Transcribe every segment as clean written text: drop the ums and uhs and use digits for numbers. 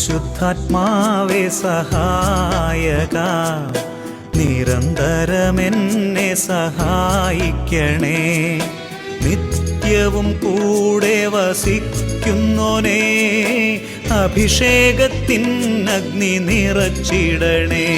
പരിശുദ്ധാത്മാവേ സഹായക, നിരന്തരമെന്നെ സഹായിക്കണേ. നിത്യവും കൂടെ വസിക്കുന്നോനേ, അഭിഷേകത്തിൻ അഗ്നി നിറച്ചിടണേ.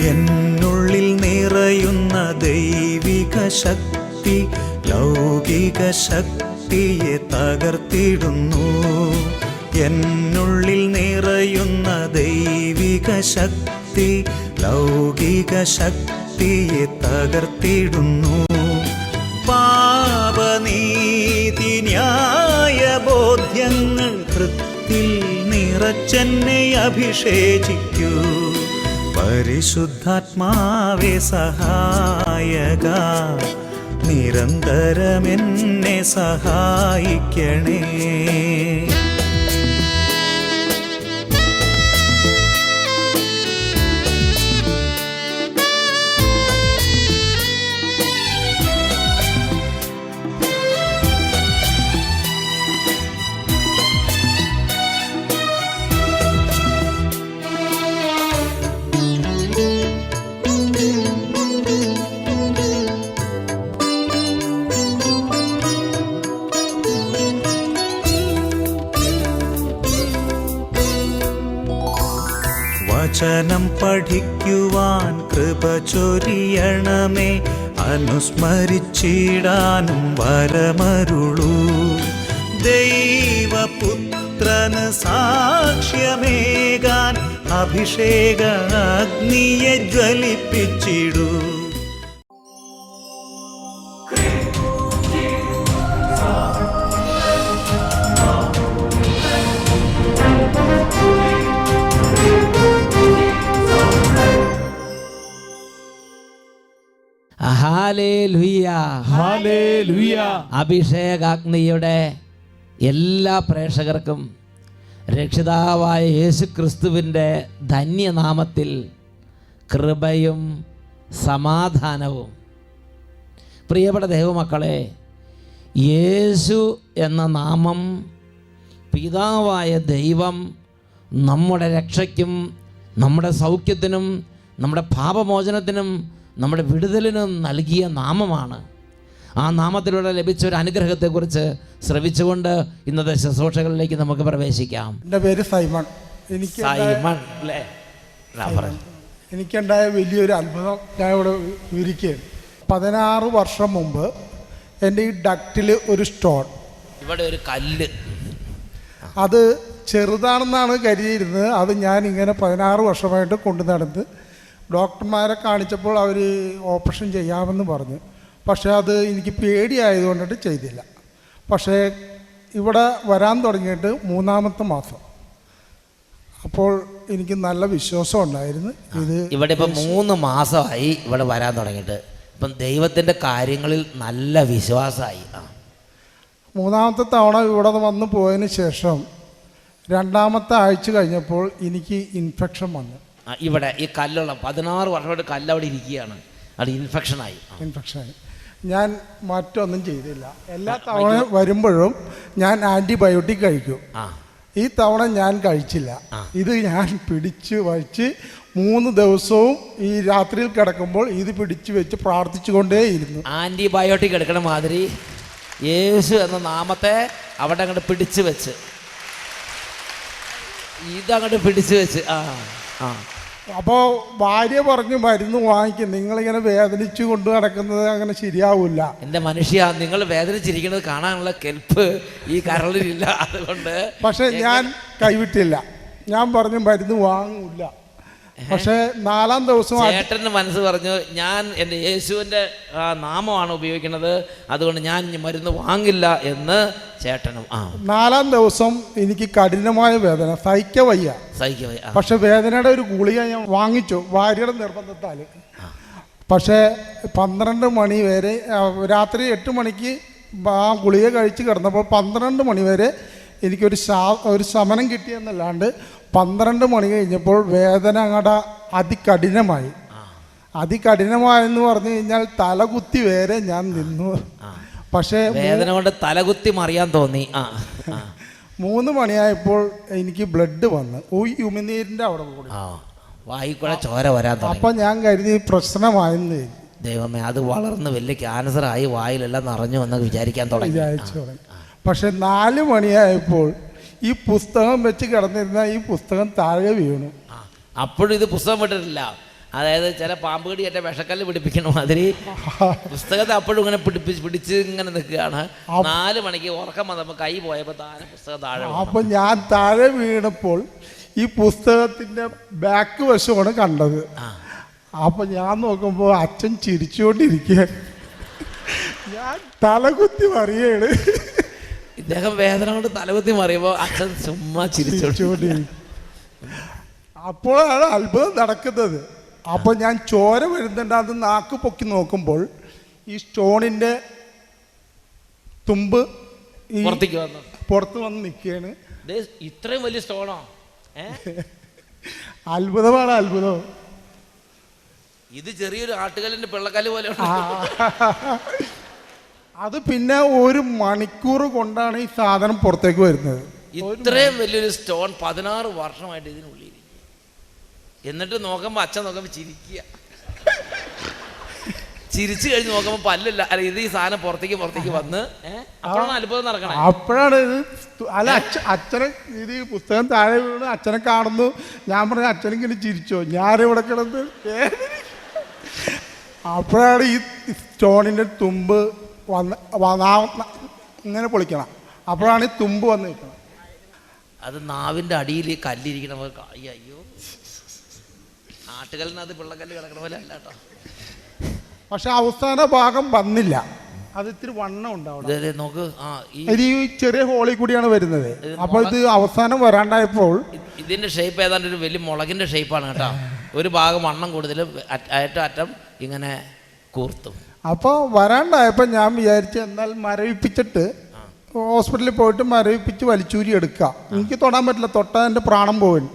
എന്നുള്ളിൽ നിറയുന്ന ദൈവിക ശക്തി ലൗകിക ശക്തിയെ തകർത്തിടുന്നു. എന്നുള്ളിൽ നിറയുന്ന ദൈവിക ശക്തി ലൗകിക ശക്തിയെ തകർത്തിടുന്നു. പാപനീതി ന്യായ ബോധ്യങ്ങൾ ഹൃത്തിൽ നിറച്ചെന്നെ അഭിഷേചിക്കൂ. പരിശുദ്ധാത്മാവേ സഹായക, നിരന്തരമെന്നെ സഹായിക്കണേ. വചനം പഠിക്കുവാൻ കൃപ ചൊരിയണമേ, അനുസ്മരിച്ചിടാനും വരമരുളൂ. ദൈവപുത്രന് സാക്ഷ്യമേകാൻ അഭിഷേക അഗ്നിയെ ജ്വലിപ്പിച്ചിടൂ. Hallelujah, hallelujah. അഭിഷേകാഗ്നിയുടെ എല്ലാ പ്രേക്ഷകർക്കും രക്ഷിതാവായ യേശുക്രിസ്തുവിൻ്റെ ധന്യനാമത്തിൽ കൃപയും സമാധാനവും. പ്രിയപ്പെട്ട ദൈവമക്കളെ, യേശു എന്ന നാമം പിതാവായ ദൈവം നമ്മുടെ രക്ഷയ്ക്കും നമ്മുടെ സൗഖ്യത്തിനും നമ്മുടെ പാപമോചനത്തിനും നമ്മുടെ വിടുതലിനും നൽകിയ നാമമാണ്. ആ നാമത്തിലൂടെ ലഭിച്ച ഒരു അനുഗ്രഹത്തെക്കുറിച്ച് ശ്രവിച്ചുകൊണ്ട് ഇന്നത്തെ ശുശ്രൂഷകളിലേക്ക് നമുക്ക് പ്രവേശിക്കാം. എൻ്റെ പേര് സൈമൺ. എനിക്കുണ്ടായ വലിയൊരു അത്ഭുതം ഞാൻ ഇവിടെ വിവരിക്കുകയാണ്. 16 വർഷം മുമ്പ് എൻ്റെ ഈ ഡക്റ്റിൽ ഒരു സ്റ്റോൺ, ഇവിടെ ഒരു കല്ല്, അത് ചെറുതാണെന്നാണ് കരുതിയിരുന്നത്. അത് ഞാൻ ഇങ്ങനെ 16 വർഷമായിട്ട് കൊണ്ടു നടന്ന് ഡോക്ടർമാരെ കാണിച്ചപ്പോൾ അവർ ഓപ്പറേഷൻ ചെയ്യാമെന്ന് പറഞ്ഞു. പക്ഷേ അത് എനിക്ക് പേടിയായതുകൊണ്ടിട്ട് ചെയ്തില്ല. പക്ഷേ ഇവിടെ വരാൻ തുടങ്ങിയിട്ട് 3-ാമത്തെ മാസം. അപ്പോൾ എനിക്ക് നല്ല വിശ്വാസം ഉണ്ടായിരുന്നു. ഇവിടെ ഇപ്പം 3 മാസമായി ഇവിടെ വരാൻ തുടങ്ങിയിട്ട്. ഇപ്പം ദൈവത്തിൻ്റെ കാര്യങ്ങളിൽ നല്ല വിശ്വാസമായി. 3-ാമത്തെ തവണ ഇവിടെ വന്ന് പോയതിന് ശേഷം 2-ാമത്തെ ആഴ്ച കഴിഞ്ഞപ്പോൾ എനിക്ക് ഇൻഫെക്ഷൻ വന്നു. ഇവിടെ ഈ കല്ലുള്ള 16 വർഷമായിട്ട് കല്ല് അവിടെ ഇരിക്കുകയാണ്. അത് ഇൻഫെക്ഷനായി. ഞാൻ മറ്റൊന്നും ചെയ്തില്ല. എല്ലാ തവണ വരുമ്പോഴും ഞാൻ ആൻറ്റിബയോട്ടിക് കഴിക്കും. ഈ തവണ ഞാൻ കഴിച്ചില്ല. ഇത് ഞാൻ പിടിച്ച് വച്ച് 3 ദിവസവും ഈ രാത്രിയിൽ കിടക്കുമ്പോൾ ഇത് പിടിച്ചു വെച്ച് പ്രാർത്ഥിച്ചുകൊണ്ടേയിരുന്നു. ആൻറ്റിബയോട്ടിക് എടുക്കണ മാതിരി യേശു എന്ന നാമത്തെ അവിടെ അങ്ങോട്ട് പിടിച്ചു വെച്ച്, ഇതങ്ങോട്ട് പിടിച്ചു വെച്ച്. അപ്പോൾ ഭാര്യ പറഞ്ഞു, മരുന്ന് വാങ്ങിക്കും, നിങ്ങളിങ്ങനെ വേദനിച്ചു കൊണ്ട് നടക്കുന്നത് അങ്ങനെ ശരിയാവില്ല. എൻ്റെ മനുഷ്യ, നിങ്ങൾ വേദനിച്ചിരിക്കുന്നത് കാണാനുള്ള കെൽപ്പ് ഈ കരളിലില്ല. അതുകൊണ്ട് പക്ഷെ ഞാൻ കൈവിട്ടില്ല. ഞാൻ പറഞ്ഞു മരുന്ന് വാങ്ങില്ല. പക്ഷേ 4-ാം ദിവസം ചേട്ടൻ്റെ മനസ്സ് പറഞ്ഞു ഞാൻ എൻ്റെ യേശുവിൻ്റെ നാമമാണ് ഉപയോഗിക്കുന്നത്, അതുകൊണ്ട് ഞാൻ ഇനി മരുന്ന് വാങ്ങില്ല എന്ന് ചേട്ടനും. 4-ാം ദിവസം എനിക്ക് കഠിനമായ വേദന സഹിക്കാൻ വയ്യ. പക്ഷെ വേദനയുടെ ഒരു ഗുളിക ഞാൻ വാങ്ങിച്ചു ഭാര്യയുടെ നിർബന്ധത്താൽ. പക്ഷേ 12 മണി വരെ, രാത്രി 8 മണിക്ക് ആ ഗുളിക കഴിച്ച് കിടന്നപ്പോൾ 12 മണി വരെ എനിക്കൊരു ശമനം കിട്ടിയെന്നല്ലാണ്ട് 12 മണി കഴിഞ്ഞപ്പോൾ വേദന അങ്ങോട്ട് അതികഠിനമായി. അതികഠിനമായെന്ന് പറഞ്ഞു കഴിഞ്ഞാൽ തലകുത്തി വരെ ഞാൻ നിന്നു. പക്ഷേ വേദന കൊണ്ട് തലകുത്തി മറിയാൻ തോന്നി. 3 മണിയായപ്പോൾ എനിക്ക് ബ്ലഡ് വന്ന് ഉമിനീരിൻ്റെ അവിടെ കൂടി വായിക്കൂടെ ചോര വരാൻ തുടങ്ങി. അപ്പം ഞാൻ കരുതി പ്രശ്നമായെന്ന്. ദൈവമേ, അത് വളർന്ന് വലിയ ക്യാൻസറായി വായിലെല്ലാം നിറഞ്ഞു എന്ന് വിചാരിക്കാൻ തുടങ്ങി. പക്ഷെ 4 മണിയായപ്പോൾ ഈ പുസ്തകം വെച്ച് കിടന്നിരുന്ന ഈ പുസ്തകം താഴെ വീണു. അപ്പോഴും ഇത് പുസ്തകം വിട്ടിട്ടില്ല. അതായത് ചില പാമ്പ് കടി എൻ്റെ വിഷക്കല്ല് പിടിപ്പിക്കണ മാതിരി പുസ്തകത്തെ അപ്പോഴും ഇങ്ങനെ പിടിച്ച് ഇങ്ങനെ നിൽക്കുകയാണ്. 4 മണിക്ക് ഉറക്കം വന്നപ്പോൾ കൈ പോയപ്പോൾ താഴെ പുസ്തകം താഴെ. അപ്പം ഞാൻ താഴെ വീണപ്പോൾ ഈ പുസ്തകത്തിൻ്റെ ബാക്ക് വശമാണ് കണ്ടത്. അപ്പം ഞാൻ നോക്കുമ്പോൾ അച്ഛൻ ചിരിച്ചുകൊണ്ടിരിക്കുക. ഞാൻ തലകുത്തി മറിയാണ്. ഇദ്ദേഹം വേദന കൊണ്ട് തലകുത്തി മറിയുമ്പോൾ അച്ഛൻ ചുമ്മാ ചിരിച്ചുകൊണ്ടിരിക്കും. അപ്പോഴാണ് അത്ഭുതം നടക്കുന്നത്. അപ്പോൾ ഞാൻ ചോര വരുന്നുണ്ട്. അത് നാക്ക് പൊക്കി നോക്കുമ്പോൾ ഈ സ്റ്റോണിൻ്റെ തുമ്പ് പുറത്ത് വന്ന് നിൽക്കുകയാണ്. ഇത്രയും വലിയ സ്റ്റോണോ? അത്ഭുതമാണ് അത്ഭുതം. ഇത് ചെറിയൊരു ആട്ടുകല്ലിന്റെ പിള്ളക്കല്ല് പോലെ. അത് പിന്നെ 1 മണിക്കൂർ കൊണ്ടാണ് ഈ സാധനം പുറത്തേക്ക് വരുന്നത്. ഇത്രയും വലിയൊരു സ്റ്റോൺ 16 വർഷമായിട്ട് ഇതിനുള്ളിൽ. എന്നിട്ട് നോക്കുമ്പോൾ അച്ഛൻ നോക്കുമ്പോൾ ചിരിക്കുക. ചിരിച്ചു കഴിഞ്ഞ് നോക്കുമ്പോൾ പല്ലല്ല. അല്ല, ഇത് ഈ സാധനം പുറത്തേക്ക് വന്ന് അപ്പോഴാണ് അത്ഭുതം നടക്കണം. അപ്പോഴാണ് ഇത്. അല്ല, അച്ഛനെ ഇത് ഈ പുസ്തകം താഴെ വീണ് അച്ഛനെ കാണുന്നു. ഞാൻ പറഞ്ഞു അച്ഛനെങ്കിലും ചിരിച്ചോ? ഞാനിവിടെ കിടന്ന് അപ്പോഴാണ് ഈ സ്റ്റോണിൻ്റെ തുമ്പ് വന്ന് ഇങ്ങനെ പൊളിക്കണം. അപ്പോഴാണ് ഈ തുമ്പ് വന്ന് നിൽക്കണം. അത് നാവിൻ്റെ അടിയിൽ കല്ലിരിക്കണ പോലെ. അയ്യോ, ആട്ടുകല്ലിനകത്ത് പിള്ളക്കല്ല് കിടക്കണ പോലെ അല്ല കേട്ടോ. പക്ഷെ അവസാന ഭാഗം വന്നില്ല. അത് ഇത്തിരി വണ്ണം ഉണ്ടാവും. നോക്ക്, ഇത് ഈ ചെറിയ ഹോളിൽ കൂടിയാണ് വരുന്നത്. അപ്പോൾ ഇത് അവസാനം വരാണ്ടായപ്പോൾ ഇതിന്റെ ഷേപ്പ് ഏതാണ്ട് ഒരു വലിയ മുളകിന്റെ ഷേപ്പാണ് കേട്ടോ. ഒരു ഭാഗം വണ്ണം കൂടുതലും അറ്റം ഇങ്ങനെ കൂർത്തും. അപ്പോൾ വരാണ്ടായപ്പോൾ ഞാൻ വിചാരിച്ചു എന്നാൽ മരവിപ്പിച്ചിട്ട് ഹോസ്പിറ്റലിൽ പോയിട്ട് മരവിപ്പിച്ച് വലിച്ചൂരി എടുക്കുക. എനിക്ക് തൊടാൻ പറ്റില്ല, തൊട്ടാൽ എൻ്റെ പ്രാണം പോകും.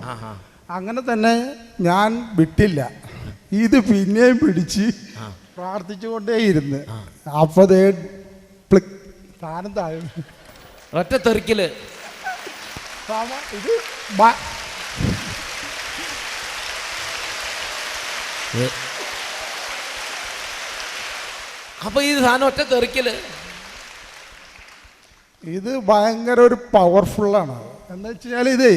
അങ്ങനെ തന്നെ ഞാൻ വിട്ടില്ല. ഇത് പിന്നെയും പിടിച്ച് പ്രാർത്ഥിച്ചുകൊണ്ടേ ഇരുന്ന്. അപ്പോൾ സാധനം താഴെ ഒറ്റ തെറിക്കല്. ഇത് അപ്പൊ ഈ സാധനം ഒറ്റ തെറിക്കല്. ഇത് ഭയങ്കര ഒരു പവർഫുള്ളാണ്. എന്താ വെച്ച് കഴിഞ്ഞാൽ ഇതേ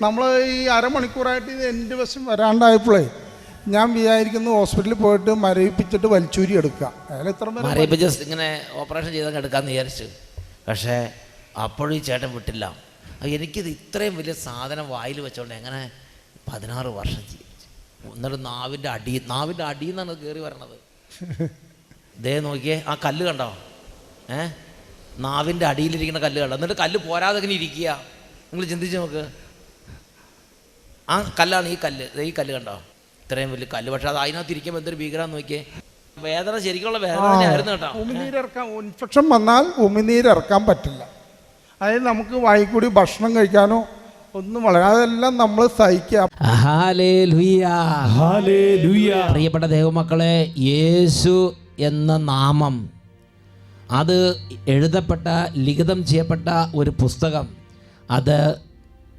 നമ്മൾ ഈ അരമണിക്കൂറായിട്ട് ഇത് എൻ്റെ വശം വരാണ്ടായപ്പോഴേ ഞാൻ വിചാരിക്കുന്നു ഹോസ്പിറ്റലിൽ പോയിട്ട് മരവിപ്പിച്ചിട്ട് വലിച്ചൂരി എടുക്കുക. മരവിപ്പിച്ച് ഇങ്ങനെ ഓപ്പറേഷൻ ചെയ്താൽ എടുക്കാമെന്ന് വിചാരിച്ചു. പക്ഷേ അപ്പോഴും ഈ ചേട്ടൻ വിട്ടില്ല. എനിക്കിത് ഇത്രയും വലിയ സാധനം വായിൽ വെച്ചോണ്ട് എങ്ങനെ 16 വർഷം ജീവിച്ചു. എന്നിട്ട് നാവിൻ്റെ അടിയിൽ നിന്നാണ് കയറി വരണത്. ദേ നോക്കിയേ, ആ കല്ല് കണ്ടോ? നാവിൻ്റെ അടിയിലിരിക്കുന്ന കല്ല് കണ്ടോ? എന്നിട്ട് കല്ല് പോരാതെ ഇങ്ങനെ ഇരിക്കുക. നിങ്ങൾ ചിന്തിച്ച് നോക്ക്. ആ കല്ലാണ് ഈ കല്ല്. ഈ കല്ല് കണ്ടോ? ഇത്രയും വലിയ കല്ല്. പക്ഷെ അത് അതിനകത്ത് ഇരിക്കുമ്പോൾ എന്തൊരു ഭീകരം നോക്കിയേ. വേദന ശരിക്കുള്ള വേദന തന്നെയായിരുന്നു കേട്ടോ. ഇൻഫെക്ഷൻ വന്നാൽ ഉമിനീരിറക്കാൻ പറ്റില്ല. അതായത് നമുക്ക് വായിക്കൂടി ഭക്ഷണം കഴിക്കാനോ ഒന്നും വളരെ, അതെല്ലാം നമ്മൾ സഹിക്കുക. പ്രിയപ്പെട്ട ദൈവമക്കളെ, യേശു എന്ന നാമം അത് എഴുതപ്പെട്ട ലിഖിതം ചെയ്യപ്പെട്ട ഒരു പുസ്തകം. അത്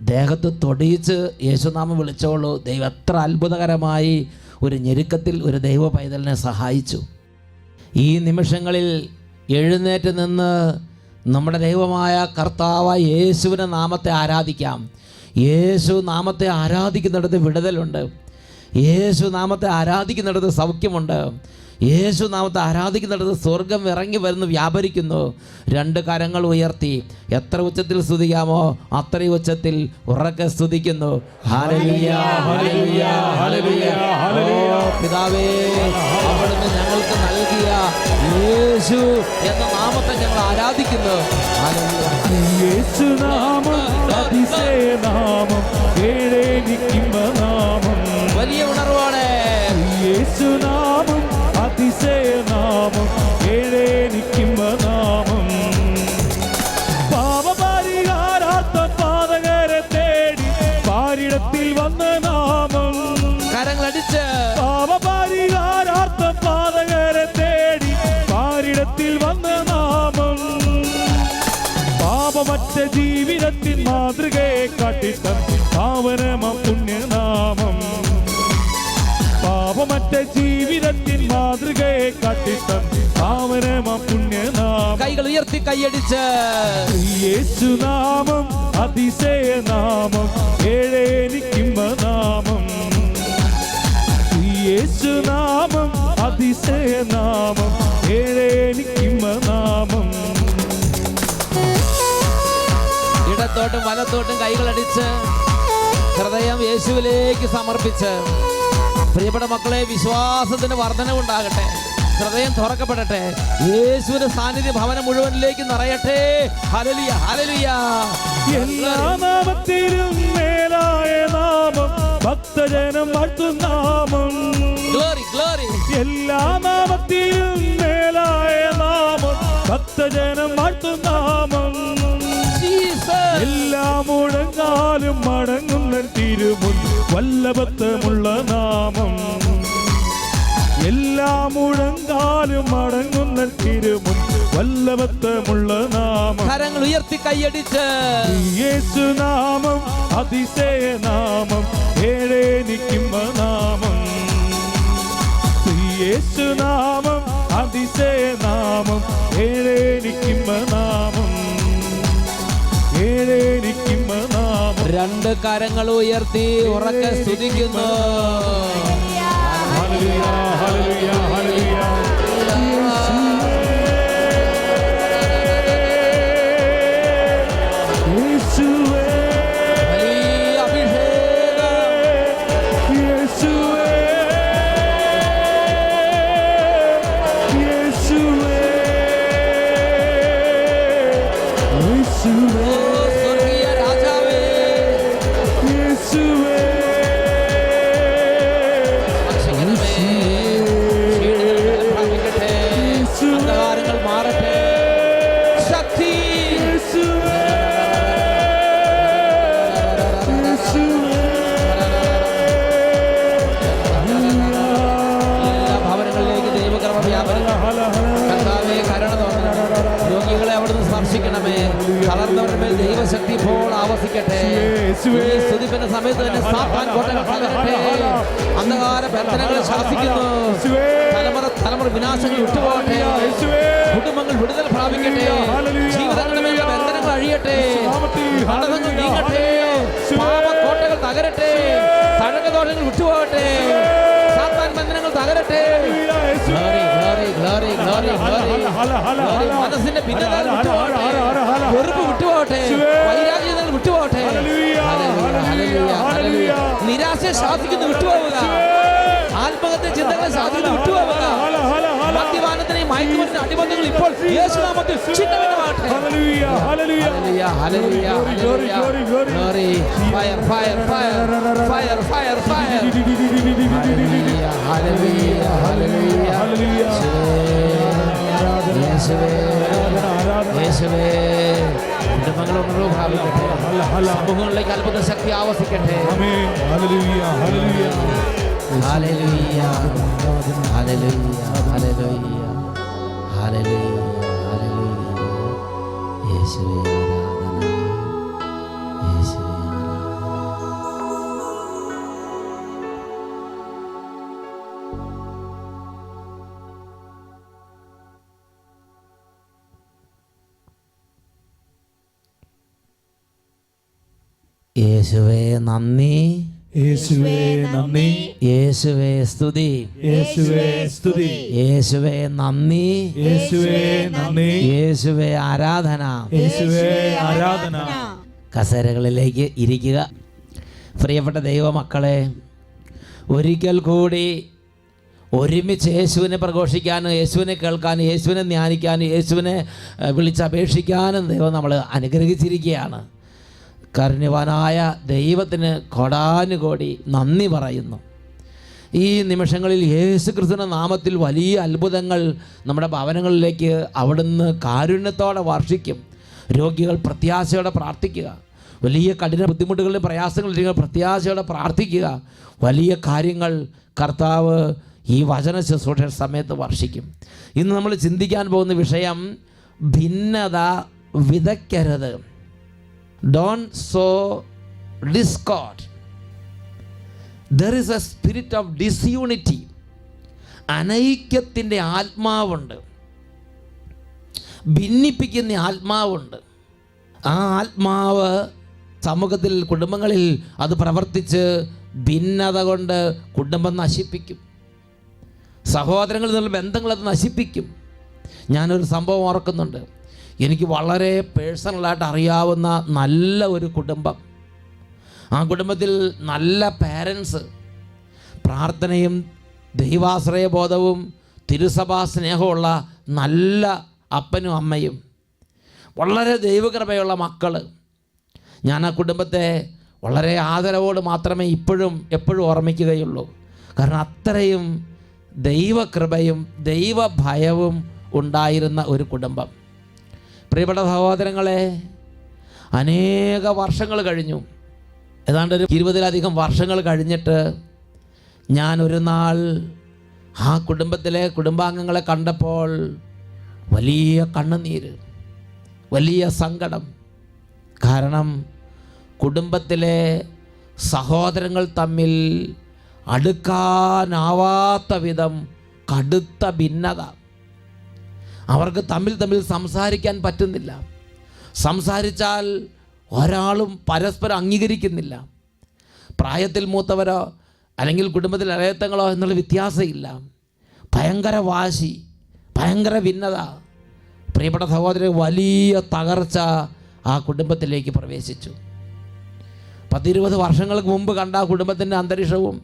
ദേഹത്ത് തൊടിയിച്ച് യേശുനാമം വിളിച്ചോളൂ. ദൈവം എത്ര അത്ഭുതകരമായി ഒരു ഞെരുക്കത്തിൽ ഒരു ദൈവ പൈതലിനെ സഹായിച്ചു. ഈ നിമിഷങ്ങളിൽ എഴുന്നേറ്റ് നിന്ന് നമ്മുടെ ദൈവമായ കർത്താവായ യേശുവിൻ്റെ നാമത്തെ ആരാധിക്കാം. യേശു നാമത്തെ ആരാധിക്കുന്നിടത്ത് വിടുതലുണ്ട്. യേശു നാമത്തെ ആരാധിക്കുന്നിടത്ത് സൗഖ്യമുണ്ട്. യേശു നാമത്തെ ആരാധിക്കുന്നിടത്ത് സ്വർഗം ഇറങ്ങി വരുന്നു, വ്യാപരിക്കുന്നു. 2 കരങ്ങൾ ഉയർത്തി എത്ര ഉച്ചത്തിൽ സ്തുതിക്കാമോ അത്രയും ഉച്ചത്തിൽ ഉറക്കെ സ്തുതിക്കുന്നു. Hallelujah, hallelujah, hallelujah. ഓ പിതാവേ, അവിടുന്ന് ഞങ്ങൾക്ക് നൽകിയ യേശു എന്ന നാമത്തെ ഞങ്ങൾ ആരാധിക്കുന്നു. യേശുനാമം അതിശയനാമം, നാമം, വലിയ ഉണർവാണ്. യേശുനാമം അതിശയനാമം, നാമം, പാപപരിഹാരാർത്ഥം പാതകരെ തേടി പാരിടത്തിൽ വന്ന നാമം. കരങ്ങളടിച്ച് പാപപരിഹാരാർത്ഥം പാതകരെ തേടി പാരിടത്തിൽ വന്ന നാമം. പാപമറ്റ ജീവിതത്തിൻ മാതൃകയെ കാട്ടിത്തം പാവനമ പുണ്യനാമം. പാപമറ്റ ജീവിതത്തിൻ മാതൃകയെ കാട്ടിത്തം പാവനമ പുണ്യനാമം. കൈകൾ ഉയർത്തി കൈയടിച്ച് യേശുനാമം അതിശയനാമം, നാമം. യേശുനാമം അതിശയനാമം, നാമം. ഇടത്തോട്ടും വലത്തോട്ടും കൈകളടിച്ച് ഹൃദയം യേശുവിലേക്ക് സമർപ്പിച്ച്, പ്രിയപ്പെട്ട മക്കളെ, വിശ്വാസത്തിന് വർധനവുണ്ടാകട്ടെ, ഹൃദയം തുറക്കപ്പെടട്ടെ, യേശുവിന്റെ സാന്നിധ്യ ഭവനം മുഴുവനിലേക്ക് നിറയട്ടെ. Hallelujah, hallelujah. എല്ലാ നാമത്തിലും മേലായ നാമം, ഭക്തജനം വാഴ്ത്തും നാമം. Glory, glory. എല്ലാ നാമത്തിലും മേലായ നാമം, ഭക്തജനം വാഴ്ത്തും നാമം. എല്ലാ മുഴങ്ങാലും മടങ്ങുന്ന തിരുമുൻ വല്ലഭത്വമുള്ള നാമം. എല്ലാ മുഴങ്കാലും മടങ്ങുന്ന തിരുമുൻ വല്ലഭത്വമുള്ള നാമം. കരങ്ങൾ ഉയർത്തി കൈയടിച്ച് യേശുനാമം അതിശയനാമം, നാമം. യേശുനാമം അതിശയനാമം, നാമം. നാമം. 2 കരങ്ങൾ ഉയർത്തി ഉറക്കെ സ്തുതിക്കുന്നു. Hallelujah, hallelujah, hallelujah. യേശുവേ, വലിയ അഭിഷേകം. യേശുവേ, യേശുവേ, യേശുവേ, സ്വർഗീയ രാജാവേ, യേശുവേ. രക്ഷിക്കണമേ. ക്ഷീണിതർ പ്രാപിക്കട്ടെ, അന്ധകാരങ്ങൾ മാറട്ടെ. ശക്തി എല്ലാ ഭവനങ്ങളിലേക്ക് ദൈവകർമ്മ കർത്താവേ, കരുണ തോന്നണം. രോഗികളെ അവിടുന്ന് സ്പർശിക്കണമേ. തളർന്നവരുടെ മേൽ ദൈവശക്തി ഇപ്പോൾ ആവസിക്കട്ടെ. ഈ സ്തുതിപ്പിന്റെ സമയത്ത് തന്നെ സാത്താൻ കോട്ടകൾ തകരട്ടെ. അന്ധകാര ബന്ധനങ്ങളെ ശാസിക്കുന്നു. തലമുറ വിനാശങ്ങൾ വിട്ടുപോകട്ടെ. കുടുംബങ്ങൾ വിടുതൽ പ്രാപിക്കട്ടെ. ജീവിതങ്ങളുടെ മേലുള്ള ബന്ധനങ്ങൾ അഴിയട്ടെ. കടതങ്ങൾ നീങ്ങട്ടെ. പാപക്കോട്ടകൾ തകരട്ടെ. തഴകദോഷങ്ങൾ വിട്ടുപോകട്ടെ. സാത്താൻ ബന്ധനങ്ങൾ തകരട്ടെ. Glory, glory, glory, glory, glory. മനസ്സിന്റെ ഭിന്നതകൾ വിട്ടുപോകട്ടെ. വെറുപ്പ് വിട്ടുപോകട്ടെ. വൈരാഗ്യങ്ങൾ വിട്ടുപോകട്ടെ. Hallelujah, hallelujah. നിരാശയെ ശാസിക്കുന്നു, വിട്ടുപോവുക. ആത്മഹത്യ ചിന്തകളെ ശാസിക്കുന്നു, വിട്ടുപോവുക. മദ്യപാനത്തിനെയും മയക്കുമരുന്നിന്റെ അടിബന്ധങ്ങൾ ഇപ്പോൾ യേശുനാമത്തിൽ ഛിന്നഭിന്നമാകട്ടെ. Hallelujah, hallelujah, hallelujah, hallelujah, hallelujah. Glory, fire, fire, fire, fire, fire, fire. Hallelujah, hallelujah, hallelujah. യേശുവേ, യേശുവേ, കുടുംബങ്ങൾ ഉണർവ് പ്രാപിക്കട്ടെ. സമൂഹങ്ങളിലേക്ക് അത്ഭുത ശക്തി ആവസിക്കട്ടെ. ആമേൻ. Hallelujah, hallelujah. Hallelujah, hallelujah, hallelujah, hallelujah, hallelujah. യേശുവേ ആരാധന, യേശുവേ ആരാധന. യേശുവേ നന്ദി. യേശുവേ നന്ദി, യേശുവേ സ്തുതി, യേശുവേ സ്തുതി, യേശുവേ നന്ദി, യേശുവേ നന്ദി, യേശുവേ ആരാധന. യേശുവേ ആരാധന. കസേരകളിലേക്ക് ഇരിക്കുക. പ്രിയപ്പെട്ട ദൈവമക്കളെ, ഒരിക്കൽ കൂടി ഒരുമിച്ച് യേശുവിനെ പ്രഘോഷിക്കാനും യേശുവിനെ കേൾക്കാനും യേശുവിനെ ധ്യാനിക്കാനും യേശുവിനെ വിളിച്ചപേക്ഷിക്കാനും ദൈവം നമ്മൾ അനുഗ്രഹിച്ചിരിക്കുകയാണ്. കാരുണ്യവാനായ ദൈവത്തിന് കോടാനുകോടി നന്ദി പറയുന്നു. ഈ നിമിഷങ്ങളിൽ യേശു ക്രിസ്തുവിന്റെ നാമത്തിൽ വലിയ അത്ഭുതങ്ങൾ നമ്മുടെ ഭവനങ്ങളിലേക്ക് അവിടുന്ന് കാരുണ്യത്തോടെ വർഷിക്കും. രോഗികൾ പ്രത്യാശയോടെ പ്രാർത്ഥിക്കുക. വലിയ കഠിന ബുദ്ധിമുട്ടുകളിലും പ്രയാസങ്ങളിലും പ്രത്യാശയോടെ പ്രാർത്ഥിക്കുക. വലിയ കാര്യങ്ങൾ കർത്താവ് ഈ വചന ശുശ്രൂഷ സമയത്ത് വർഷിക്കും. ഇന്ന് നമ്മൾ ചിന്തിക്കാൻ പോകുന്ന വിഷയം ഭിന്നത വിതയ്ക്കരുത്. Don't sow discord. There is a spirit of disunity. അനൈക്യത്തിൻ്റെ ആത്മാവുണ്ട്, ഭിന്നിപ്പിക്കുന്ന ആത്മാവുണ്ട്. ആ ആത്മാവ് സമൂഹത്തിൽ, കുടുംബങ്ങളിൽ അത് പ്രവർത്തിച്ച് ഭിന്നത കൊണ്ട് കുടുംബം നശിപ്പിക്കും. സഹോദരങ്ങളിൽ നിന്നുള്ള ബന്ധങ്ങളത് നശിപ്പിക്കും. ഞാനൊരു സംഭവം ഓർക്കുന്നുണ്ട്. എനിക്ക് വളരെ പേഴ്സണലായിട്ട് അറിയാവുന്ന നല്ല ഒരു കുടുംബം. ആ കുടുംബത്തിൽ നല്ല പാരൻസ്, പ്രാർത്ഥനയും ദൈവാശ്രയബോധവും തിരുസഭാ സ്നേഹമുള്ള നല്ല അപ്പനും അമ്മയും, വളരെ ദൈവകൃപയുള്ള മക്കൾ. ഞാൻ ആ കുടുംബത്തെ വളരെ ആദരവോട് മാത്രമേ എപ്പോഴും ഓർമ്മിക്കുകയുള്ളൂ. കാരണം അത്രയും ദൈവകൃപയും ദൈവഭയവും ഉണ്ടായിരുന്ന ഒരു കുടുംബം. പ്രിയപ്പെട്ട സഹോദരങ്ങളെ, അനേക വർഷങ്ങൾ കഴിഞ്ഞു. ഏതാണ്ട് ഒരു 20-ലധികം വർഷങ്ങൾ കഴിഞ്ഞിട്ട് ഞാൻ ഒരു നാൾ ആ കുടുംബത്തിലെ കുടുംബാംഗങ്ങളെ കണ്ടപ്പോൾ വലിയ കണ്ണുനീര്, വലിയ സങ്കടം. കാരണം കുടുംബത്തിലെ സഹോദരങ്ങൾ തമ്മിൽ അടുക്കാനാവാത്ത വിധം കടുത്ത ഭിന്നത. അവർക്ക് തമ്മിൽ സംസാരിക്കാൻ പറ്റുന്നില്ല. സംസാരിച്ചാൽ ഒരാളും പരസ്പരം അംഗീകരിക്കുന്നില്ല. പ്രായത്തിൽ മൂത്തവരോ അല്ലെങ്കിൽ കുടുംബത്തിൽ ഇളയത്തങ്ങളോ എന്നുള്ള വ്യത്യാസമില്ല. ഭയങ്കര വാശി, ഭയങ്കര ഭിന്നത. പ്രിയപ്പെട്ട സഹോദരൻ, വലിയ തകർച്ച ആ കുടുംബത്തിലേക്ക് പ്രവേശിച്ചു. 10-20 വർഷങ്ങൾക്ക് മുമ്പ് കണ്ട ആ കുടുംബത്തിൻ്റെ അന്തരീക്ഷവും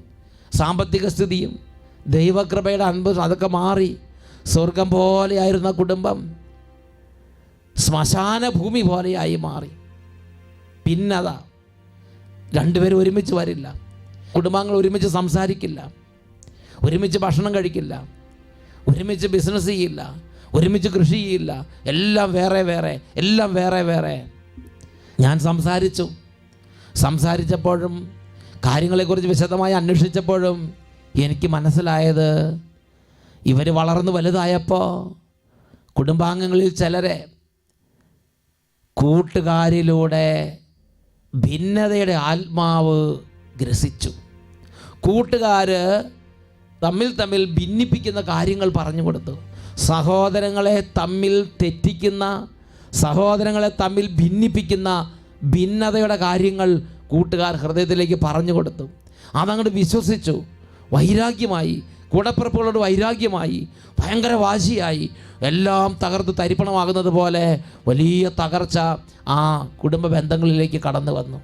സാമ്പത്തിക സ്ഥിതിയും ദൈവകൃപയുടെ അൻപതും അതൊക്കെ മാറി. സ്വർഗം പോലെയായിരുന്ന കുടുംബം ശ്മശാന ഭൂമി പോലെയായി മാറി. ഭിന്നത. രണ്ടുപേരും ഒരുമിച്ച് വരില്ല, കുടുംബാംഗങ്ങൾ ഒരുമിച്ച് സംസാരിക്കില്ല, ഒരുമിച്ച് ഭക്ഷണം കഴിക്കില്ല, ഒരുമിച്ച് ബിസിനസ് ചെയ്യില്ല, ഒരുമിച്ച് കൃഷി ചെയ്യില്ല. എല്ലാം വേറെ വേറെ. ഞാൻ സംസാരിച്ചപ്പോഴും കാര്യങ്ങളെക്കുറിച്ച് വിശദമായി അന്വേഷിച്ചപ്പോഴും എനിക്ക് മനസ്സിലായത്, ഇവർ വളർന്നു വലുതായപ്പോൾ കുടുംബാംഗങ്ങളിൽ ചിലരെ കൂട്ടുകാരിലൂടെ ഭിന്നതയുടെ ആത്മാവ് ഗ്രസിച്ചു. കൂട്ടുകാർ തമ്മിൽ ഭിന്നിപ്പിക്കുന്ന കാര്യങ്ങൾ പറഞ്ഞു കൊടുത്തു. സഹോദരങ്ങളെ തമ്മിൽ തെറ്റിക്കുന്ന, സഹോദരങ്ങളെ തമ്മിൽ ഭിന്നിപ്പിക്കുന്ന ഭിന്നതയുടെ കാര്യങ്ങൾ കൂട്ടുകാർ ഹൃദയത്തിലേക്ക് പറഞ്ഞു കൊടുത്തു. അതങ്ങോട്ട് വിശ്വസിച്ചു. വൈരാഗ്യമായി, കൂടപ്പിറപ്പുകളോട് വൈരാഗ്യമായി, ഭയങ്കര വാശിയായി. എല്ലാം തകർത്ത് തരിപ്പണമാകുന്നത് പോലെ വലിയ തകർച്ച ആ കുടുംബ ബന്ധങ്ങളിലേക്ക് കടന്നു വന്നു.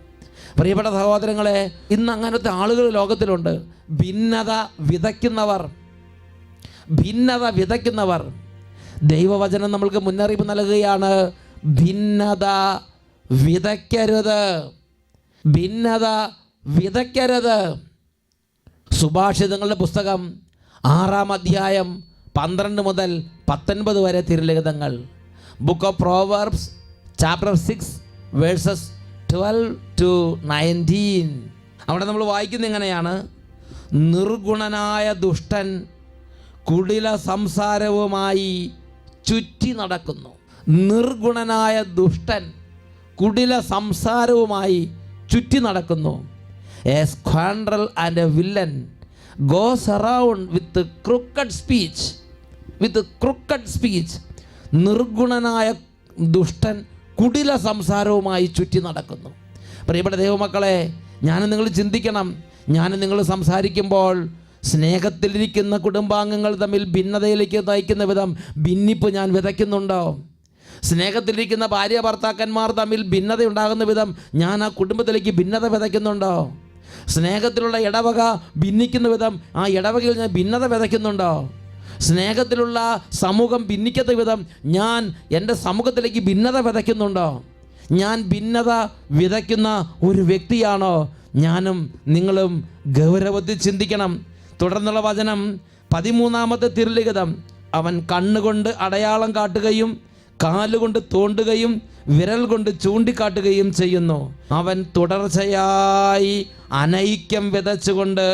പ്രിയപ്പെട്ട സഹോദരങ്ങളെ, ഇന്ന് അങ്ങനത്തെ ആളുകൾ ലോകത്തിലുണ്ട്. ഭിന്നത വിതയ്ക്കുന്നവർ. ദൈവവചനം നമ്മൾക്ക് മുന്നറിയിപ്പ് നൽകുകയാണ്, ഭിന്നത വിതയ്ക്കരുത്. സുഭാഷിതങ്ങളുടെ പുസ്തകം 6-ാം അധ്യായം 12 മുതൽ 19 വരെ തിരുലിഖിതങ്ങൾ. Book of proverbs chapter 6 verses 12 to 19. അവിടെ നമ്മൾ വായിക്കുന്നത് ഇങ്ങനെയാണ്: നിർഗുണനായ ദുഷ്ടൻ കുടില സംസാരവുമായി ചുറ്റി നടക്കുന്നു. നിർഗുണനായ ദുഷ്ടൻ കുടില സംസാരവുമായി ചുറ്റി നടക്കുന്നു. A scoundrel and a villain goes around with crooked speech. നിർഗുണനായ ദുഷ്ടൻ കുടില സംസാരവുമായി ചുറ്റി നടക്കുന്നു. പ്രിയപ്പെട്ട ദൈവമക്കളെ, ഞാൻ നിങ്ങൾ ചിന്തിക്കണം, ഞാൻ നിങ്ങൾ സംസാരിക്കുമ്പോൾ സ്നേഹത്തിലിരിക്കുന്ന കുടുംബാംഗങ്ങൾ തമ്മിൽ ഭിന്നതയിലേക്ക് നയിക്കുന്ന വിധം ഭിന്നിപ്പ് ഞാൻ വിതയ്ക്കുന്നുണ്ടോ? സ്നേഹത്തിലിരിക്കുന്ന ഭാര്യ ഭർത്താക്കന്മാർ തമ്മിൽ ഭിന്നത ഉണ്ടാകുന്ന വിധം ഞാൻ ആ കുടുംബത്തിലേക്ക് ഭിന്നത വിതയ്ക്കുന്നുണ്ടോ? സ്നേഹത്തിലുള്ള ഇടവക ഭിന്നിക്കുന്ന വിധം ആ ഇടവകയിൽ ഞാൻ ഭിന്നത വിതയ്ക്കുന്നുണ്ടോ? സ്നേഹത്തിലുള്ള സമൂഹം ഭിന്നിക്കുന്ന വിധം ഞാൻ എൻ്റെ സമൂഹത്തിലേക്ക് ഭിന്നത വിതയ്ക്കുന്നുണ്ടോ? ഞാൻ ഭിന്നത വിതയ്ക്കുന്ന ഒരു വ്യക്തിയാണോ? ഞാനും നിങ്ങളും ഗൗരവത്തിൽ ചിന്തിക്കണം. തുടർന്നുള്ള വചനം 13-ാമത്തെ തിരുലിഖിതം, അവൻ കണ്ണുകൊണ്ട് അടയാളം കാട്ടുകയും കാലുകൊണ്ട് തോണ്ടുകയും വിരൽ കൊണ്ട് ചൂണ്ടിക്കാട്ടുകയും ചെയ്യുന്നു. അവൻ തുടർച്ചയായി അനൈക്യം വിതച്ചുകൊണ്ട്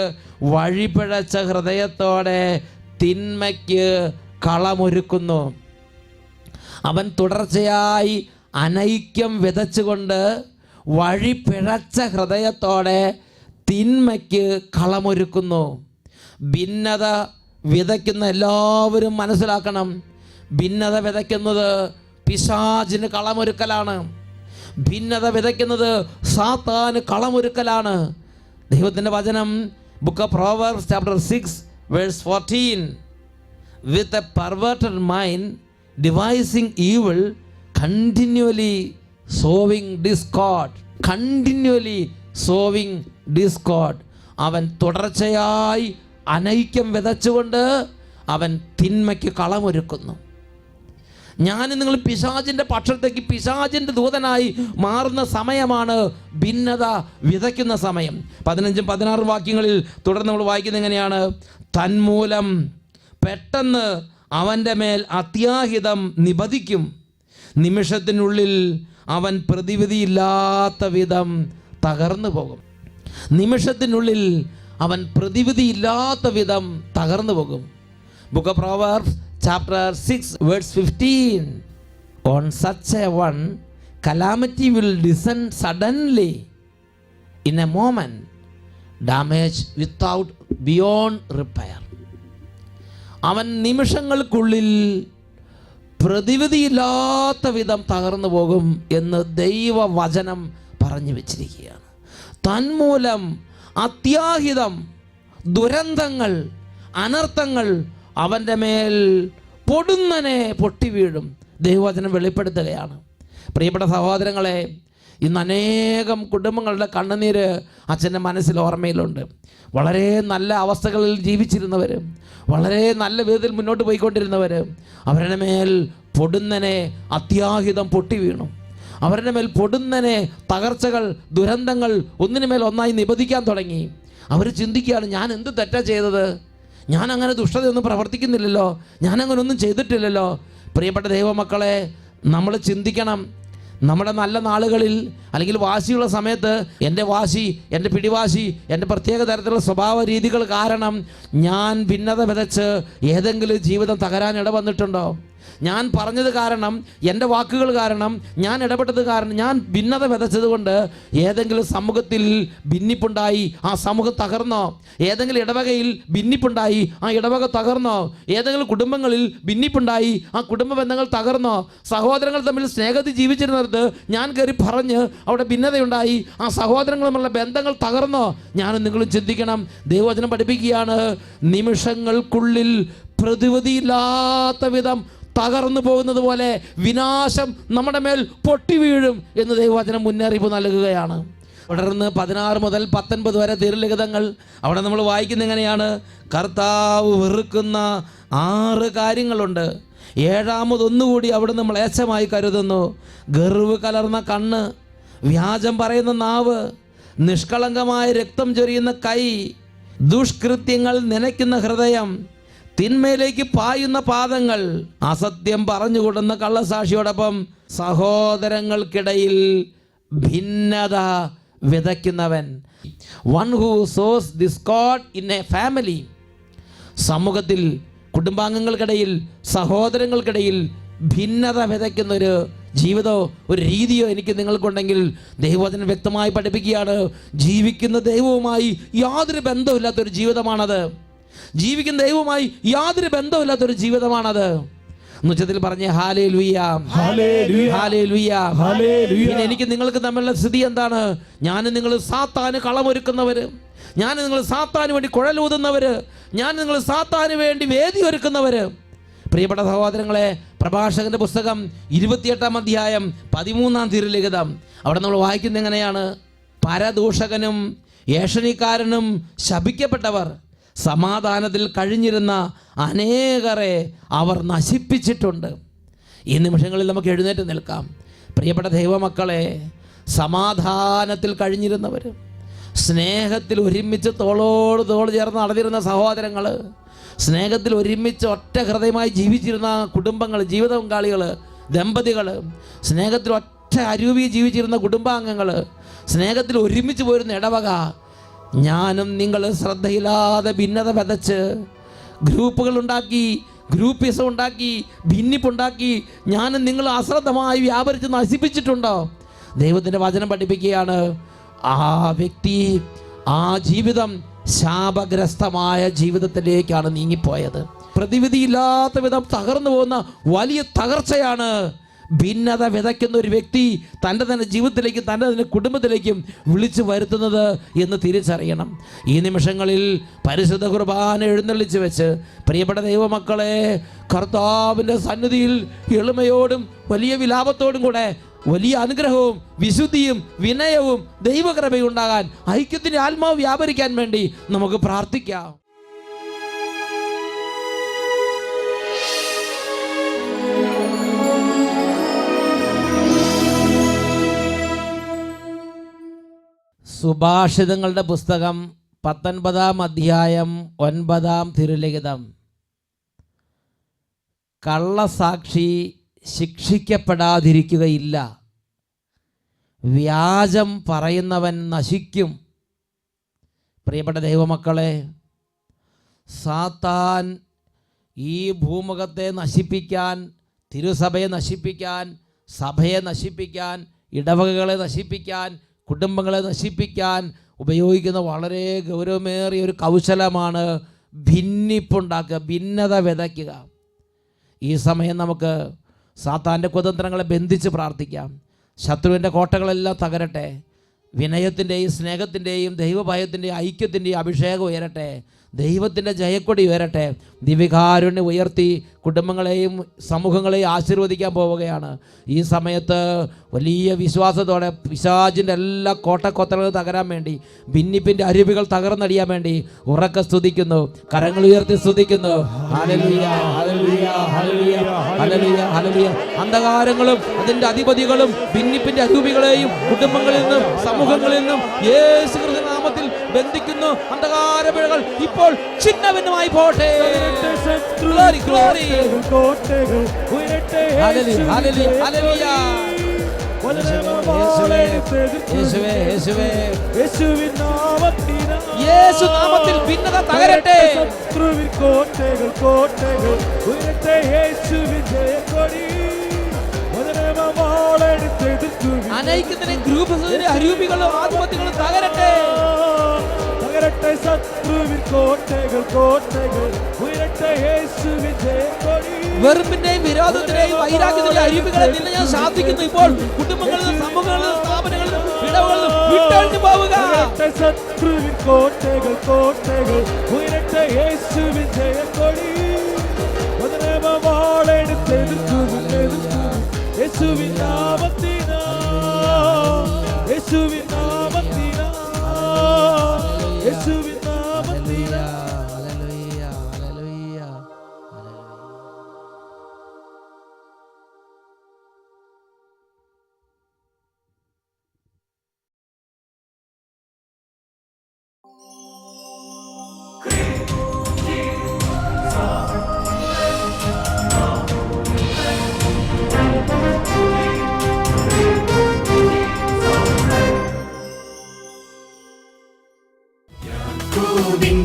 വഴിപിഴച്ച ഹൃദയത്തോടെ തിന്മയ്ക്ക് കളമൊരുക്കുന്നു. അവൻ തുടർച്ചയായി അനൈക്യം വിതച്ചുകൊണ്ട് വഴിപിഴച്ച ഹൃദയത്തോടെ തിന്മയ്ക്ക് കളമൊരുക്കുന്നു. ഭിന്നത വിതയ്ക്കുന്ന എല്ലാവരും മനസ്സിലാക്കണം, ഭിന്നത വിതയ്ക്കുന്നത് പിശാചിന് കളമൊരുക്കലാണ്. ഭിന്നത വിതയ്ക്കുന്നത് സാത്താന് കളമൊരുക്കലാണ്. ദൈവത്തിൻ്റെ വചനം book of proverbs chapter 6 verse 14, with a perverted mind devising evil continually sowing discord. Continually sowing discord. അവൻ തുടർച്ചയായി അനൈക്യം വിതച്ചുകൊണ്ട് അവൻ തിന്മയ്ക്ക് കളമൊരുക്കുന്നു. ഞാൻ നിങ്ങൾ പിശാചിൻ്റെ പക്ഷത്തേക്ക് പിശാചിൻ്റെ ദൂതനായി മാറുന്ന സമയമാണ് ഭിന്നത വിതയ്ക്കുന്ന സമയം. 15-16 വാക്യങ്ങളിൽ തുടർന്ന് നമ്മൾ വായിക്കുന്നത് എങ്ങനെയാണ്? തന്മൂലം പെട്ടെന്ന് അവൻ്റെ മേൽ അത്യാഹിതം നിപതിക്കും, നിമിഷത്തിനുള്ളിൽ അവൻ പ്രതിവിധിയില്ലാത്ത വിധം തകർന്നു പോകും. നിമിഷത്തിനുള്ളിൽ അവൻ പ്രതിവിധിയില്ലാത്ത വിധം തകർന്നു പോകും. Book of Proverbs chapter 6 verse 15, on such a one calamity will descend suddenly in a moment, damage without beyond repair. അവൻ നിമിഷങ്ങൾക്കുള്ളിൽ പ്രതിവിധിയില്ലാത്ത വിധം തകർന്നു പോകും എന്ന് ദൈവവചനം പറഞ്ഞു വെച്ചിരിക്കുകയാണ്. തന്മൂലം അത്യാഹിതം, ദുരന്തങ്ങൾ, അനർത്ഥങ്ങൾ അവൻ്റെ മേൽ പൊടുന്നനെ പൊട്ടി വീഴും. ദൈവവചനം വെളിപ്പെടുത്തുകയാണ്. പ്രിയപ്പെട്ട സഹോദരങ്ങളെ, ഇന്ന് അനേകം കുടുംബങ്ങളുടെ കണ്ണുനീര് അച്ഛൻ്റെ മനസ്സിൽ ഓർമ്മയിലുണ്ട്. വളരെ നല്ല അവസ്ഥകളിൽ ജീവിച്ചിരുന്നവർ, വളരെ നല്ല വിധത്തിൽ മുന്നോട്ട് പോയിക്കൊണ്ടിരുന്നവർ, അവരുടെ മേൽ പൊടുന്നനെ അത്യാഹിതം പൊട്ടി വീണു. അവരുടെ മേൽ പൊടുന്നനെ തകർച്ചകൾ, ദുരന്തങ്ങൾ ഒന്നിനുമേൽ ഒന്നായി നിബന്ധിക്കാൻ തുടങ്ങി. അവർ ചിന്തിക്കുകയാണ്, ഞാൻ എന്ത് തെറ്റാ ചെയ്തത്? ഞാൻ അങ്ങനെ ദുഷ്ടതയൊന്നും പ്രവർത്തിക്കുന്നില്ലല്ലോ, ഞാനങ്ങനെ ഒന്നും ചെയ്തിട്ടില്ലല്ലോ. പ്രിയപ്പെട്ട ദൈവമക്കളെ, നമ്മൾ ചിന്തിക്കണം. നമ്മുടെ നല്ല നാളുകളിൽ അല്ലെങ്കിൽ വാശിയുള്ള സമയത്ത് എൻ്റെ വാശി, എൻ്റെ പിടിവാശി, എൻ്റെ പ്രത്യേക തരത്തിലുള്ള സ്വഭാവ രീതികൾ കാരണം ഞാൻ ഭിന്നത വിതച്ച് ഏതെങ്കിലും ജീവിതം തകരാൻ ഇടവന്നിട്ടുണ്ടോ? ഞാൻ പറഞ്ഞത് കാരണം, എൻ്റെ വാക്കുകൾ കാരണം, ഞാൻ ഇടപെട്ടത് കാരണം, ഞാൻ ഭിന്നത വിതച്ചത് കൊണ്ട് ഏതെങ്കിലും സമൂഹത്തിൽ ഭിന്നിപ്പുണ്ടായി, ആ സമൂഹം തകർന്നോ? ഏതെങ്കിലും ഇടവകയിൽ ഭിന്നിപ്പുണ്ടായി, ആ ഇടവക തകർന്നോ? ഏതെങ്കിലും കുടുംബങ്ങളിൽ ഭിന്നിപ്പുണ്ടായി, ആ കുടുംബ ബന്ധങ്ങൾ തകർന്നോ? സഹോദരങ്ങൾ തമ്മിൽ സ്നേഹത്തിൽ ജീവിച്ചിരുന്നിടത്ത് ഞാൻ കയറി പറഞ്ഞ് അവിടെ ഭിന്നതയുണ്ടായി, ആ സഹോദരങ്ങൾ തമ്മിലുള്ള ബന്ധങ്ങൾ തകർന്നോ? ഞാനും നിങ്ങളും ചിന്തിക്കണം. ദൈവവചനം പഠിപ്പിക്കുകയാണ്, നിമിഷങ്ങൾക്കുള്ളിൽ പ്രതിവിധിയില്ലാത്ത വിധം തകർന്നു പോകുന്നത് പോലെ വിനാശം നമ്മുടെ മേൽ പൊട്ടി വീഴും എന്ന് ദൈവവചനം മുന്നറിയിപ്പ് നൽകുകയാണ്. തുടർന്ന് 16 മുതൽ 19 വരെ തിരുലിഖിതങ്ങൾ, അവിടെ നമ്മൾ വായിക്കുന്ന എങ്ങനെയാണ്? കർത്താവ് വെറുക്കുന്ന 6 കാര്യങ്ങളുണ്ട്. 7-മതൊന്നുകൂടി അവിടെ നമ്മൾ മ്ലേച്ഛമായി കരുതുന്നു. ഗർവ് കലർന്ന കണ്ണ്, വ്യാജം പറയുന്ന നാവ്, നിഷ്കളങ്കമായ രക്തം ചൊരിയുന്ന കൈ, ദുഷ്കൃത്യങ്ങൾ നനയ്ക്കുന്ന ഹൃദയം, തിന്മയിലേക്ക് പായുന്ന പാദങ്ങൾ, അസത്യം പറഞ്ഞുകൊടുന്ന കള്ളസാക്ഷിയോടൊപ്പം സഹോദരങ്ങൾക്കിടയിൽ ഭിന്നത വിതയ്ക്കുന്നവൻ. One who sows discord in a family. സമൂഹത്തിൽ, കുടുംബാംഗങ്ങൾക്കിടയിൽ, സഹോദരങ്ങൾക്കിടയിൽ ഭിന്നത വിതയ്ക്കുന്ന ഒരു ജീവിതമോ ഒരു രീതിയോ എനിക്ക് നിങ്ങൾക്കുണ്ടെങ്കിൽ ദൈവവചനം വ്യക്തമായി പഠിപ്പിക്കുകയാണ്, ജീവിക്കുന്ന ദൈവവുമായി യാതൊരു ബന്ധമില്ലാത്തൊരു ജീവിതമാണത്. ജീവിക്കുന്ന ദൈവവുമായി യാതൊരു ബന്ധമില്ലാത്തൊരു ജീവിതമാണത്. ഉച്ചത്തിൽ പറഞ്ഞേ ഹല്ലേലൂയ, ഹല്ലേലൂയ, ഹല്ലേലൂയ, ഹല്ലേലൂയ. പിന്നെ എനിക്ക് നിങ്ങൾക്ക് തമ്മിലുള്ള സ്ഥിതി എന്താണ്? ഞാനും നിങ്ങൾ സാത്താന് കളമൊരുക്കുന്നവര്, ഞാൻ നിങ്ങൾ സാത്താന് വേണ്ടി കുഴലൂതുന്നവര്, ഞാൻ നിങ്ങൾ സാത്താന് വേണ്ടി വേദി ഒരുക്കുന്നവര്. പ്രിയപ്പെട്ട സഹോദരങ്ങളെ, പ്രഭാഷകന്റെ പുസ്തകം 28-ാം അധ്യായം 13-ാം തിരുലിഖിതം, അവിടെ നമ്മൾ വായിക്കുന്നത് എങ്ങനെയാണ്? പരദൂഷകനും ഏഷണിക്കാരനും ശപിക്കപ്പെട്ടവർ, സമാധാനത്തിൽ കഴിഞ്ഞിരുന്ന അനേകരെ അവർ നശിപ്പിച്ചിട്ടുണ്ട്. ഈ നിമിഷങ്ങളിൽ നമുക്ക് എഴുന്നേറ്റ് നിൽക്കാം. പ്രിയപ്പെട്ട ദൈവമക്കളെ, സമാധാനത്തിൽ കഴിഞ്ഞിരുന്നവർ, സ്നേഹത്തിൽ ഒരുമിച്ച് തോളോട് തോൾ ചേർന്ന് നടന്നിരുന്ന സഹോദരങ്ങൾ, സ്നേഹത്തിൽ ഒരുമിച്ച് ഒറ്റ ഹൃദയമായി ജീവിച്ചിരുന്ന കുടുംബങ്ങൾ, ജീവിത പങ്കാളികൾ, ദമ്പതികൾ, സ്നേഹത്തിൽ ഒറ്റ അരൂപി ജീവിച്ചിരുന്ന കുടുംബാംഗങ്ങൾ, സ്നേഹത്തിൽ ഒരുമിച്ച് പോരുന്ന ഇടവക, ഞാനും നിങ്ങൾ ശ്രദ്ധയില്ലാതെ ഭിന്നത വിതച്ച് ഗ്രൂപ്പുകൾ ഉണ്ടാക്കി, ഗ്രൂപ്പിസം ഉണ്ടാക്കി, ഭിന്നിപ്പുണ്ടാക്കി ഞാനും നിങ്ങൾ അശ്രദ്ധമായി വ്യാപരിച്ച് നശിപ്പിച്ചിട്ടുണ്ടോ? ദൈവത്തിൻ്റെ വചനം പഠിപ്പിക്കുകയാണ്, ആ വ്യക്തി, ആ ജീവിതം ശാപഗ്രസ്തമായ ജീവിതത്തിലേക്കാണ് നീങ്ങിപ്പോയത്. പ്രതിവിധിയില്ലാത്ത വിധം തകർന്നു പോകുന്ന വലിയ തകർച്ചയാണ് ഭിന്നത വിതയ്ക്കുന്ന ഒരു വ്യക്തി തൻ്റെ തന്നെ ജീവിതത്തിലേക്കും തൻ്റെ തന്നെ കുടുംബത്തിലേക്കും വിളിച്ചു വരുത്തുന്നത് എന്ന് തിരിച്ചറിയണം. ഈ നിമിഷങ്ങളിൽ പരിശുദ്ധ കുർബാന എഴുന്നള്ളിച്ച് വെച്ച് പ്രിയപ്പെട്ട ദൈവമക്കളെ, കർത്താവിൻ്റെ സന്നിധിയിൽ എളിമയോടും വലിയ വിലാപത്തോടും കൂടെ വലിയ അനുഗ്രഹവും വിശുദ്ധിയും വിനയവും ദൈവകൃപയും ഉണ്ടാകാൻ, ഐക്യത്തിൻ്റെ ആത്മാവ് വ്യാപരിക്കാൻ വേണ്ടി നമുക്ക് പ്രാർത്ഥിക്കാം. സുഭാഷിതങ്ങളുടെ പുസ്തകം 19-ാം അധ്യായം 9-ാം തിരുലിഖിതം, കള്ളസാക്ഷി ശിക്ഷിക്കപ്പെടാതിരിക്കുകയില്ല, വ്യാജം പറയുന്നവൻ നശിക്കും. പ്രിയപ്പെട്ട ദൈവമക്കളെ, സാത്താൻ ഈ ഭൂമുഖത്തെ നശിപ്പിക്കാൻ, തിരുസഭയെ നശിപ്പിക്കാൻ, സഭയെ നശിപ്പിക്കാൻ, ഇടവകകളെ നശിപ്പിക്കാൻ, കുടുംബങ്ങളെ നശിപ്പിക്കാൻ ഉപയോഗിക്കുന്ന വളരെ ഗൗരവമേറിയ ഒരു കൗശലമാണ് ഭിന്നിപ്പുണ്ടാക്കുക, ഭിന്നത വിതയ്ക്കുക. ഈ സമയം നമുക്ക് സാത്താൻ്റെ കുതന്ത്രങ്ങളെ ബന്ധിച്ച് പ്രാർത്ഥിക്കാം. ശത്രുവിൻ്റെ കോട്ടകളെല്ലാം തകരട്ടെ. വിനയത്തിൻ്റെയും സ്നേഹത്തിൻ്റെയും ദൈവഭയത്തിൻ്റെയും ഐക്യത്തിൻ്റെയും അഭിഷേകം ഉയരട്ടെ. ദൈവത്തിൻ്റെ ജയക്കൊടി ഉയരട്ടെ. ദിവികാരുണ്യം ഉയർത്തി കുടുംബങ്ങളെയും സമൂഹങ്ങളെയും ആശീർവദിക്കാൻ പോവുകയാണ്. ഈ സമയത്ത് വലിയ വിശ്വാസത്തോടെ പിശാചിൻ്റെ എല്ലാ കോട്ടക്കൊത്തകളും തകരാൻ വേണ്ടി, ഭിന്നിപ്പിൻ്റെ അരുവികൾ തകർന്നടിയാൻ വേണ്ടി ഉറക്കെ സ്തുതിക്കുന്നു, കരങ്ങൾ ഉയർത്തി സ്തുതിക്കുന്നു. Hallelujah, hallelujah, hallelujah, hallelujah, hallelujah. അന്ധകാരങ്ങളും അതിൻ്റെ അധിപതികളും ഭിന്നിപ്പിൻ്റെ അരൂപികളെയും കുടുംബങ്ങളിൽ നിന്നും സമൂഹങ്ങളിൽ നിന്നും യേശുക്രിസ്തുവിന്റെ നാമത്തിൽ ബന്ധിക്കുന്നു. അന്ധകാരപിഴകൾ ഇപ്പോൾ ഛിന്നഭിന്നമായി പോട്ടെ. Glory, glory. Hallelujah, hallelujah, hallelujah. യേശുവേ, യേശുവേ, യേശു നാമത്തിൽ ഭിന്നത തകരട്ടെ. കോട്ടകൾ കോട്ടകൾ ഉയരട്ടെ. യേശുവിൻ ജയക്കൊടി അനൈക്യത്തിന് ഗ്രൂപ്പുകളുടെ അരൂപികളും ആധിപത്യങ്ങളും തകരട്ടെ. തകരട്ടെ ശത്രുവിൻ കോട്ടകൾ കോട്ടകൾ ഉയരട്ടെ. യേശുവിൻ ജയക്കൊടി. വെറുപ്പിന്റെയും വിരോധത്തിന്റെയും വൈരാഗ്യത്തിന്റെയും അരൂപികളെ നിന്നെ ഞാൻ ശാസിക്കുന്നു. ഇപ്പോൾ കുടുംബങ്ങളിലും സമൂഹങ്ങളിലും സ്ഥാപനങ്ങളിലും ഇടവകളിലും വിട്ടൊഴിഞ്ഞു പോവുക. ശത്രുവിൻ കോട്ടകൾ കോട്ടകൾ ഉയരട്ടെ. യേശുവിൻ ജയക്കൊടി. യേശുവിൻ നാമത്തിനാ, യേശുവിൻ നാമത്തിനാ, യേശുവിൻ നാമത്തിനാ. Hallelujah, hallelujah, hallelujah.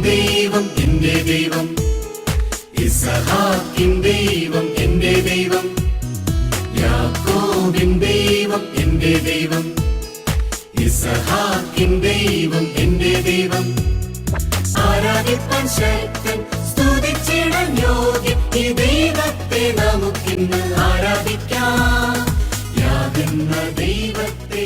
ദൈവം എന്റെ ദൈവം, ഇസ്ഹാക്കിൻ ദൈവം എന്റെ ദൈവം, യാക്കോബിൻ ദൈവം എന്റെ ദൈവം, ഇസ്ഹാക്കിൻ ദൈവം എന്റെ ദൈവം. ആരാധിപ്പാൻ ശക്തൻ, സ്തുതിച്ചിടാൻ യോഗ്യൻ ഈ ദൈവത്തെ നമുക്കിന്ന് ആരാധിക്കാം. യാതെന്ന ദൈവത്തെ